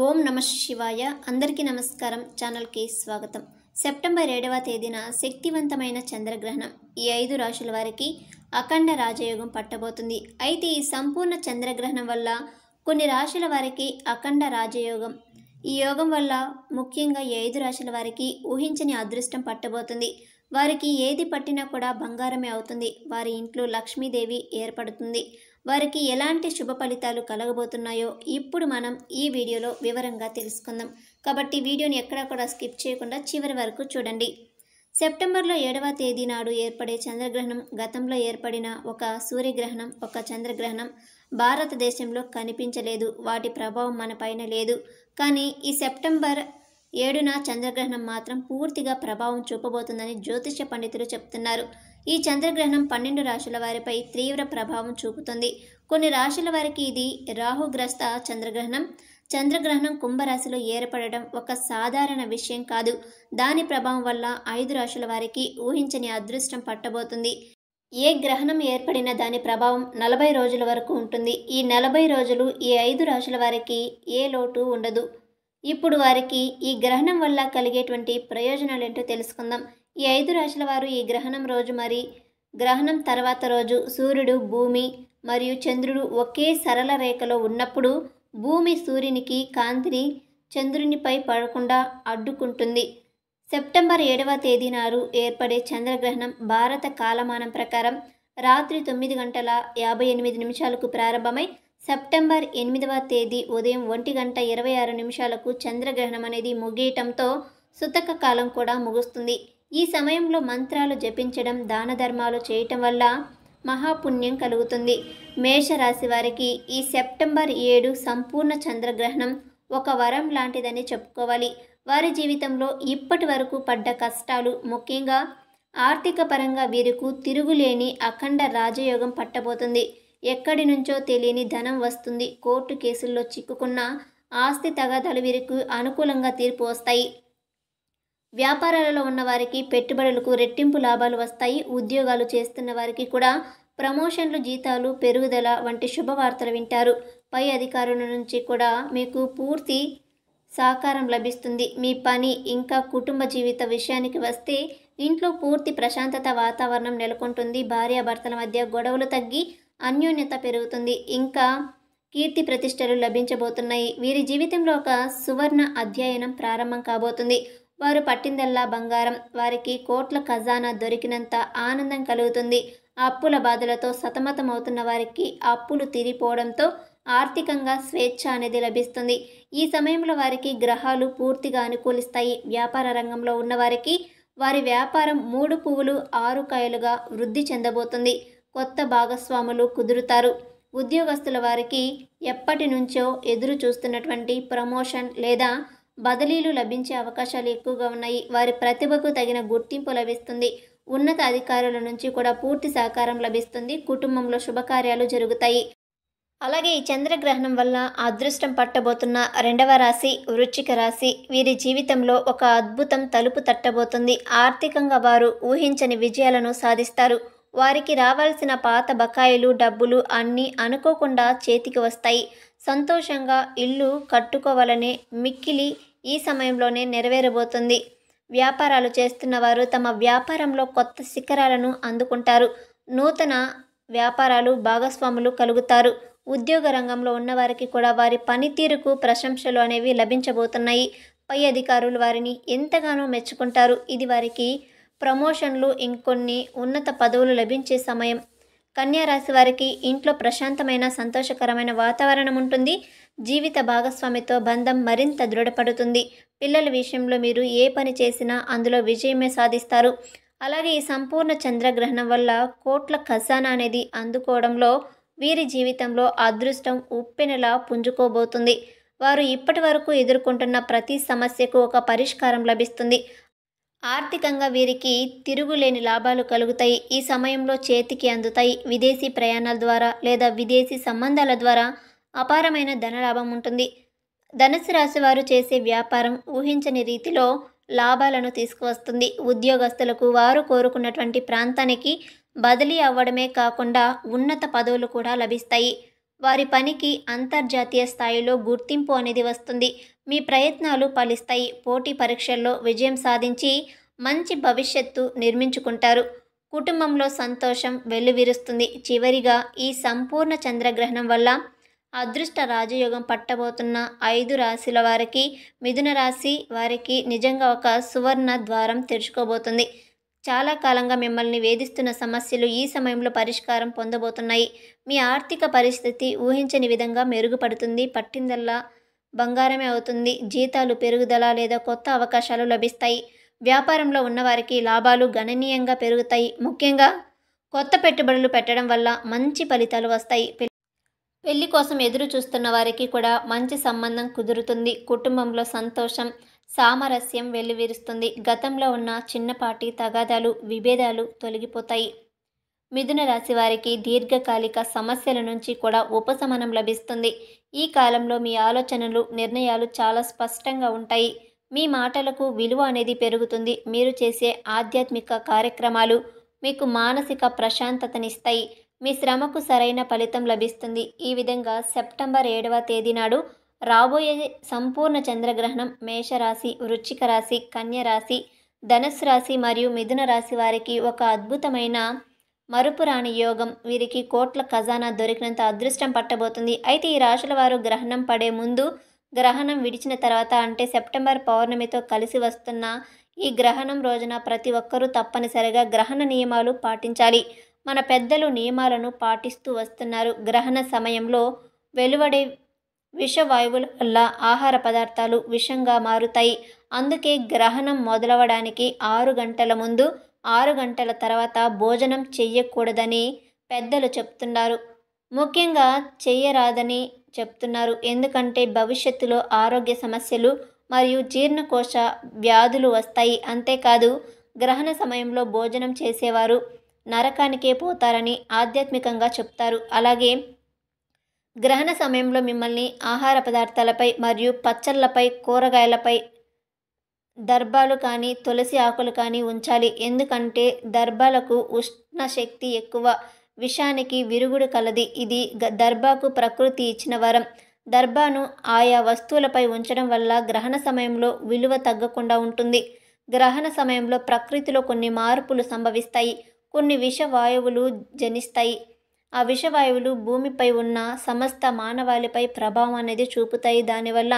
ఓం నమ శివాయ. అందరికీ నమస్కారం. ఛానల్కి స్వాగతం. సెప్టెంబర్ 7వ తేదీన శక్తివంతమైన చంద్రగ్రహణం ఈ 5 రాశుల వారికి అఖండ రాజయోగం పట్టబోతుంది. అయితే ఈ సంపూర్ణ చంద్రగ్రహణం వల్ల కొన్ని రాశుల వారికి అఖండ రాజయోగం, ఈ యోగం వల్ల ముఖ్యంగా ఈ 5 రాశుల వారికి ఊహించని అదృష్టం పట్టబోతుంది. వారికి ఏది పట్టినా కూడా బంగారమే అవుతుంది. వారి ఇంట్లో లక్ష్మీదేవి ఏర్పడుతుంది. వారికి ఎలాంటి శుభ ఫలితాలు కలగబోతున్నాయో ఇప్పుడు మనం ఈ వీడియోలో వివరంగా తెలుసుకుందాం. కాబట్టి వీడియోని ఎక్కడా కూడా స్కిప్ చేయకుండా చివరి వరకు చూడండి. సెప్టెంబర్లో 7వ తేదీ నాడు ఏర్పడే చంద్రగ్రహణం గతంలో ఏర్పడిన ఒక సూర్యగ్రహణం, ఒక చంద్రగ్రహణం భారతదేశంలో కనిపించలేదు. వాటి ప్రభావం మన పైన లేదు. కానీ ఈ సెప్టెంబర్ 7న చంద్రగ్రహణం మాత్రం పూర్తిగా ప్రభావం చూపబోతుందని జ్యోతిష పండితులు చెప్తున్నారు. ఈ చంద్రగ్రహణం 12 రాశుల వారిపై తీవ్ర ప్రభావం చూపుతుంది. కొన్ని రాశుల వారికి ఇది రాహుగ్రస్త చంద్రగ్రహణం. చంద్రగ్రహణం కుంభరాశిలో ఏర్పడడం ఒక సాధారణ విషయం కాదు. దాని ప్రభావం వల్ల 5 రాశుల వారికి ఊహించని అదృష్టం పట్టబోతుంది. ఏ గ్రహణం ఏర్పడిన దాని ప్రభావం 40 రోజుల వరకు ఉంటుంది. ఈ 40 రోజులు ఈ 5 రాశుల వారికి ఏ లోటు ఉండదు. ఇప్పుడు వారికి ఈ గ్రహణం వల్ల కలిగేటువంటి ప్రయోజనాలు ఏంటో తెలుసుకుందాం. ఈ 5 రాశుల వారు ఈ గ్రహణం రోజు మరి గ్రహణం తర్వాత రోజు సూర్యుడు, భూమి మరియు చంద్రుడు ఒకే సరళ రేఖలో ఉన్నప్పుడు భూమి సూర్యునికి కాంతిని చంద్రునిపై పడకుండా అడ్డుకుంటుంది. సెప్టెంబర్ 7వ తేదీ నాడు ఏర్పడే చంద్రగ్రహణం భారత కాలమానం ప్రకారం రాత్రి 9:58 ప్రారంభమై సెప్టెంబర్ 8వ తేదీ ఉదయం 1:26 చంద్రగ్రహణం అనేది ముగియటంతో సుతక కాలం కూడా ముగుస్తుంది. ఈ సమయంలో మంత్రాలు జపించడం, దాన ధర్మాలు చేయటం వల్ల మహాపుణ్యం కలుగుతుంది. మేషరాశి వారికి ఈ సెప్టెంబర్ 7 సంపూర్ణ చంద్రగ్రహణం ఒక వరం లాంటిదని చెప్పుకోవాలి. వారి జీవితంలో ఇప్పటి వరకు పడ్డ కష్టాలు, ముఖ్యంగా ఆర్థిక పరంగా వీరికి తిరుగులేని అఖండ రాజయోగం పట్టబోతుంది. ఎక్కడి నుంచో తెలియని ధనం వస్తుంది. కోర్టు కేసుల్లో చిక్కుకున్న ఆస్తి తగాదాలు వీరికి అనుకూలంగా తీర్పు వస్తాయి. వ్యాపారాలలో ఉన్న వారికి పెట్టుబడులకు రెట్టింపు లాభాలు వస్తాయి. ఉద్యోగాలు చేస్తున్న వారికి కూడా ప్రమోషన్లు, జీతాలు పెరుగుదల వంటి శుభవార్తలు వింటారు. పై అధికారుల నుంచి కూడా మీకు పూర్తి సహకారం లభిస్తుంది. మీ పని ఇంకా కుటుంబ జీవిత విషయానికి వస్తే ఇంట్లో పూర్తి ప్రశాంతత వాతావరణం నెలకొంటుంది. భార్యాభర్తల మధ్య గొడవలు తగ్గి అన్యోన్యత పెరుగుతుంది. ఇంకా కీర్తి ప్రతిష్టలు లభించబోతున్నాయి. వీరి జీవితంలో ఒక సువర్ణ అధ్యయనం ప్రారంభం కాబోతుంది. వారు పట్టిందల్లా బంగారం. వారికి కోట్ల ఖజానా దొరికినంత ఆనందం కలుగుతుంది. అప్పుల బాధలతో సతమతమవుతున్న వారికి అప్పులు తీరిపోవడంతో ఆర్థికంగా స్వేచ్ఛ అనేది లభిస్తుంది. ఈ సమయంలో వారికి గ్రహాలు పూర్తిగా అనుకూలిస్తాయి. వ్యాపార రంగంలో ఉన్నవారికి వారి వ్యాపారం 3 పువ్వులు 6 కాయలుగా వృద్ధి చెందబోతుంది. కొత్త భాగస్వాములు కుదురుతారు. ఉద్యోగస్తుల వారికి ఎప్పటి నుంచో ఎదురు చూస్తున్నటువంటి ప్రమోషన్ లేదా బదిలీలు లభించే అవకాశాలు ఎక్కువగా ఉన్నాయి. వారి ప్రతిభకు తగిన గుర్తింపు లభిస్తుంది. ఉన్నత అధికారుల నుంచి కూడా పూర్తి సహకారం లభిస్తుంది. కుటుంబంలో శుభకార్యాలు జరుగుతాయి. అలాగే ఈ చంద్రగ్రహణం వల్ల అదృష్టం పట్టబోతున్న 2వ రాశి వృశ్చిక రాశి. వీరి జీవితంలో ఒక అద్భుతం తలుపు తట్టబోతుంది. ఆర్థికంగా వారు ఊహించని విజయాలను సాధిస్తారు. వారికి రావాల్సిన పాత బకాయిలు, డబ్బులు అన్నీ అనుకోకుండా చేతికి వస్తాయి. సంతోషంగా ఇల్లు కట్టుకోవాలనే మిక్కిలి ఈ సమయంలోనే నెరవేరబోతుంది. వ్యాపారాలు చేస్తున్న వారు తమ వ్యాపారంలో కొత్త శిఖరాలను అందుకుంటారు. నూతన వ్యాపారాలు భాగస్వాములు కలుగుతారు. ఉద్యోగ రంగంలో ఉన్నవారికి కూడా వారి పనితీరుకు ప్రశంసలు అనేవి లభించబోతున్నాయి. పై అధికారులు వారిని ఎంతగానో మెచ్చుకుంటారు. ఇది వారికి ప్రమోషన్లు, ఇంకొన్ని ఉన్నత పదవులు లభించే సమయం. కన్యా రాశి వారికి ఇంట్లో ప్రశాంతమైన సంతోషకరమైన వాతావరణం ఉంటుంది. జీవిత భాగస్వామితో బంధం మరింత దృఢపడుతుంది. పిల్లల విషయంలో మీరు ఏ పని చేసినా అందులో విజయమే సాధిస్తారు. అలాగే ఈ సంపూర్ణ చంద్రగ్రహణం వల్ల కోట్ల ఖజానా అనేది అందుకోవడంలో వీరి జీవితంలో అదృష్టం ఉప్పెనలా పుంజుకోబోతుంది. వారు ఇప్పటి వరకు ఎదుర్కొంటున్న ప్రతి సమస్యకు ఒక పరిష్కారం లభిస్తుంది. ఆర్థికంగా వీరికి తిరుగులేని లాభాలు కలుగుతాయి. ఈ సమయంలో చేతికి అందుతాయి. విదేశీ ప్రయాణాల ద్వారా లేదా విదేశీ సంబంధాల ద్వారా అపారమైన ధనలాభం ఉంటుంది. ధనుసు రాశి వారు చేసే వ్యాపారం ఊహించని రీతిలో లాభాలను తీసుకువస్తుంది. ఉద్యోగస్తులకు వారు కోరుకున్నటువంటి ప్రాంతానికి బదిలీ అవ్వడమే కాకుండా ఉన్నత పదవులు కూడా లభిస్తాయి. వారి పనికి అంతర్జాతీయ స్థాయిలో గుర్తింపు అనేది వస్తుంది. మీ ప్రయత్నాలు ఫలిస్తాయి. పోటీ పరీక్షల్లో విజయం సాధించి మంచి భవిష్యత్తు నిర్మించుకుంటారు. కుటుంబంలో సంతోషం వెల్లివిరుస్తుంది. చివరిగా ఈ సంపూర్ణ చంద్రగ్రహణం వల్ల అదృష్ట రాజయోగం పట్టబోతున్న 5 రాశుల వారికి, మిథున రాశి వారికి నిజంగా ఒక సువర్ణ ద్వారం తెరుచుకోబోతుంది. చాలా కాలంగా మిమ్మల్ని వేధిస్తున్న సమస్యలు ఈ సమయంలో పరిష్కారం పొందబోతున్నాయి. మీ ఆర్థిక పరిస్థితి ఊహించని విధంగా మెరుగుపడుతుంది. పట్టిందల్లా బంగారమే అవుతుంది. జీతాలు పెరుగుదల లేదా కొత్త అవకాశాలు లభిస్తాయి. వ్యాపారంలో ఉన్నవారికి లాభాలు గణనీయంగా పెరుగుతాయి. ముఖ్యంగా కొత్త పెట్టుబడులు పెట్టడం వల్ల మంచి ఫలితాలు వస్తాయి. పెళ్లి కోసం ఎదురు చూస్తున్న వారికి కూడా మంచి సంబంధం కుదురుతుంది. కుటుంబంలో సంతోషం, సామరస్యం వెల్లివిరుస్తుంది. గతంలో ఉన్న చిన్నపాటి తగాదాలు, విభేదాలు తొలగిపోతాయి. మిథున రాశి వారికి దీర్ఘకాలిక సమస్యల నుంచి కూడా ఉపశమనం లభిస్తుంది. ఈ కాలంలో మీ ఆలోచనలు, నిర్ణయాలు చాలా స్పష్టంగా ఉంటాయి. మీ మాటలకు విలువ అనేది పెరుగుతుంది. మీరు చేసే ఆధ్యాత్మిక కార్యక్రమాలు మీకు మానసిక ప్రశాంతతనిస్తాయి. మీ శ్రమకు సరైన ఫలితం లభిస్తుంది. ఈ విధంగా సెప్టెంబర్ 7వ తేదీ నాడు రాబోయే సంపూర్ణ చంద్రగ్రహణం మేషరాశి, వృశ్చిక రాశి, కన్య రాశి, ధనుస్సు రాశి మరియు మిథున రాశి వారికి ఒక అద్భుతమైన మరుపురాని యోగం. వీరికి కోట్ల ఖజానా దొరికినంత అదృష్టం పట్టబోతుంది. అయితే ఈ రాశుల వారు గ్రహణం పడే ముందు, గ్రహణం విడిచిన తర్వాత అంటే సెప్టెంబర్ పౌర్ణమితో కలిసి వస్తున్న ఈ గ్రహణం రోజున ప్రతి ఒక్కరూ తప్పనిసరిగా గ్రహణ నియమాలు పాటించాలి. మన పెద్దలు నియమాలను పాటిస్తూ వస్తున్నారు. గ్రహణ సమయంలో వెలువడే విషవాయువుల వల్ల ఆహార పదార్థాలు విషంగా మారుతాయి. అందుకే గ్రహణం మొదలవడానికి 6 గంటల ముందు, 6 గంటల తర్వాత భోజనం చెయ్యకూడదని పెద్దలు చెప్తున్నారు. ముఖ్యంగా చెయ్యరాదని చెప్తున్నారు. ఎందుకంటే భవిష్యత్తులో ఆరోగ్య సమస్యలు మరియు జీర్ణకోశ వ్యాధులు వస్తాయి. అంతేకాదు గ్రహణ సమయంలో భోజనం చేసేవారు నరకానికే పోతారని ఆధ్యాత్మికంగా చెప్తారు. అలాగే గ్రహణ సమయంలో మిమ్మల్ని ఆహార పదార్థాలపై మరియు పచ్చళ్ళపై, కూరగాయలపై దర్భాలు కానీ, తులసి ఆకులు కానీ ఉంచాలి. ఎందుకంటే దర్భాలకు ఉష్ణ శక్తి ఎక్కువ, విషానికి విరుగుడు కలది. ఇది దర్భాకు ప్రకృతి ఇచ్చిన వరం. దర్భాను ఆయా వస్తువులపై ఉంచడం వల్ల గ్రహణ సమయంలో విలువ తగ్గకుండా ఉంటుంది. గ్రహణ సమయంలో ప్రకృతిలో కొన్ని మార్పులు సంభవిస్తాయి. కొన్ని విషవాయువులు జనిస్తాయి. ఆ విషవాయువులు భూమిపై ఉన్న సమస్త మానవాళిపై ప్రభావం అనేది చూపుతాయి. దానివల్ల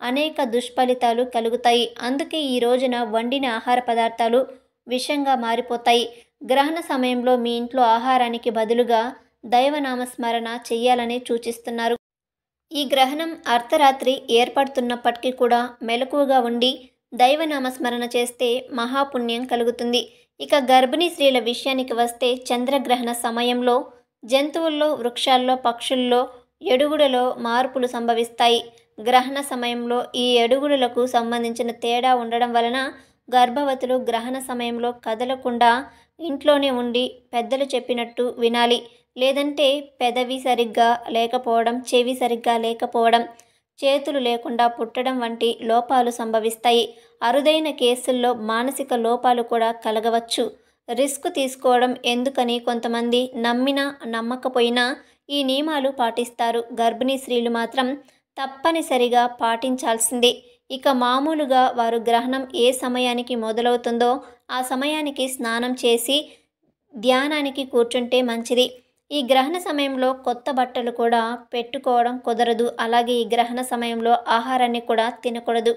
అనేక దుష్ఫలితాలు కలుగుతాయి. అందుకే ఈ రోజున వండిన ఆహార పదార్థాలు విషంగా మారిపోతాయి. గ్రహణ సమయంలో మీ ఇంట్లో ఆహారానికి బదులుగా దైవనామస్మరణ చెయ్యాలని సూచిస్తున్నారు. ఈ గ్రహణం అర్ధరాత్రి ఏర్పడుతున్నప్పటికీ కూడా మెలకువగా ఉండి దైవనామస్మరణ చేస్తే మహాపుణ్యం కలుగుతుంది. ఇక గర్భిణీ స్త్రీల విషయానికి వస్తే చంద్రగ్రహణ సమయంలో జంతువుల్లో, వృక్షాల్లో, పక్షుల్లో ఎడుగుడులో మార్పులు సంభవిస్తాయి. గ్రహణ సమయంలో ఈ ఎడుగుడులకు సంబంధించిన తేడా ఉండడం వలన గర్భవతులు గ్రహణ సమయంలో కదలకుండా ఇంట్లోనే ఉండి పెద్దలు చెప్పినట్టు వినాలి. లేదంటే పెదవి సరిగ్గా లేకపోవడం, చెవి సరిగ్గా లేకపోవడం, చేతులు లేకుండా పుట్టడం వంటి లోపాలు సంభవిస్తాయి. అరుదైన కేసుల్లో మానసిక లోపాలు కూడా కలగవచ్చు. రిస్క్ తీసుకోవడం ఎందుకని కొంతమంది నమ్మినా నమ్మకపోయినా ఈ నియమాలు పాటిస్తారు. గర్భిణీ స్త్రీలు మాత్రం తప్పనిసరిగా పాటించాల్సిందే. ఇక మామూలుగా వారు గ్రహణం ఏ సమయానికి మొదలవుతుందో ఆ సమయానికి స్నానం చేసి ధ్యానానికి కూర్చుంటే మంచిది. ఈ గ్రహణ సమయంలో కొత్త బట్టలు కూడా పెట్టుకోవడం కుదరదు. అలాగే ఈ గ్రహణ సమయంలో ఆహారాన్ని కూడా తినకూడదు.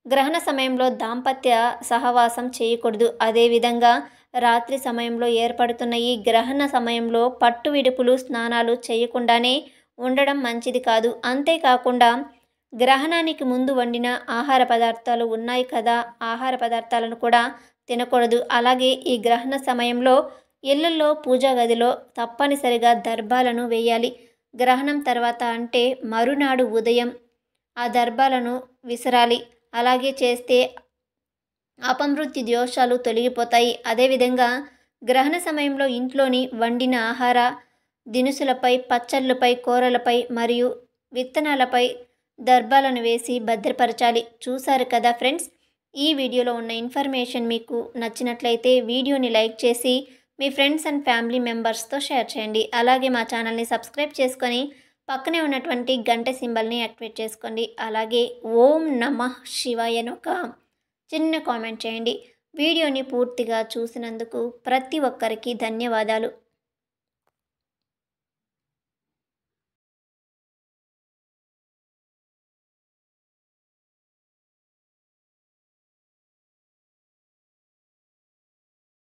గ్రహణ సమయంలో దాంపత్య సహవాసం చేయకూడదు. అదేవిధంగా రాత్రి సమయంలో ఏర్పడుతున్న ఈ గ్రహణ సమయంలో పట్టు విడుపులు, స్నానాలు చేయకుండానే ఉండడం మంచిది కాదు. అంతేకాకుండా గ్రహణానికి ముందు వండిన ఆహార పదార్థాలు ఉన్నాయి కదా, ఆహార పదార్థాలను కూడా తినకూడదు. అలాగే ఈ గ్రహణ సమయంలో ఇళ్లలో, పూజా గదిలో తప్పనిసరిగా దర్భాలను వేయాలి. గ్రహణం తర్వాత అంటే మరునాడు ఉదయం ఆ దర్భాలను విసరాలి. అలాగే చేస్తే అపమృత్యు దోషాలు తొలగిపోతాయి. అదేవిధంగా గ్రహణ సమయంలో ఇంట్లోని వండిన ఆహార దినుసులపై, పచ్చళ్ళపై, కూరలపై మరియు విత్తనాలపై దర్భాలను వేసి భద్రపరచాలి. చూసారు కదా ఫ్రెండ్స్, ఈ వీడియోలో ఉన్న ఇన్ఫర్మేషన్ మీకు నచ్చినట్లయితే వీడియోని లైక్ చేసి మీ ఫ్రెండ్స్ అండ్ ఫ్యామిలీ మెంబర్స్తో షేర్ చేయండి. అలాగే మా ఛానల్ని సబ్స్క్రైబ్ చేసుకొని పక్కనే ఉన్నటువంటి గంట సింబల్ని యాక్టివేట్ చేసుకోండి. అలాగే ఓం నమః శివాయ అని ఒక చిన్న కామెంట్ చేయండి. వీడియోని పూర్తిగా చూసినందుకు ప్రతి ఒక్కరికి ధన్యవాదాలు.